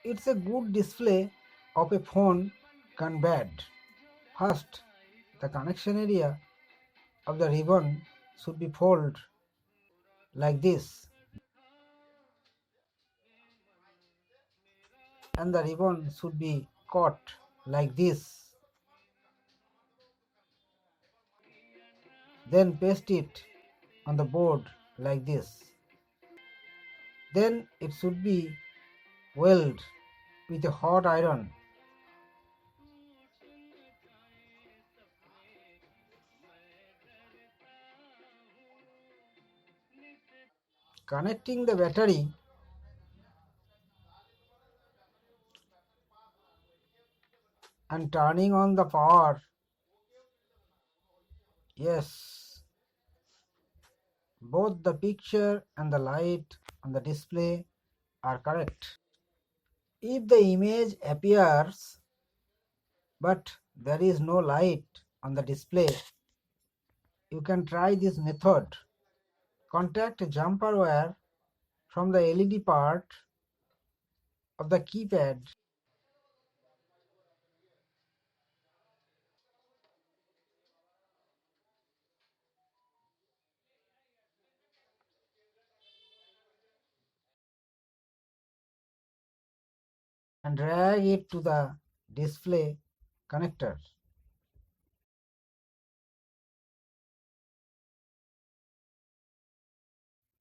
It's a good display of a phone gone bad. First, the connection area of the ribbon should be folded like this, and the ribbon should be cut like this. Then paste it on the board like this. Then it should be welded with a hot iron. Connecting the battery and turning on the power. Yes, both the picture and the light on the display are correct. If the image appears but there is no light on the display, you can try this method. Contact a jumper wire from the LED part of the keypad and drag it to the display connector.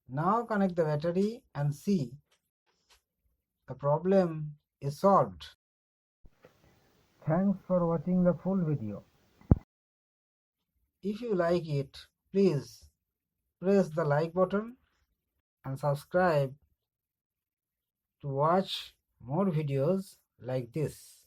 Now connect the battery and see the problem is solved. Thanks for watching the full video. If you like it, please press the like button and subscribe to watch more videos like this.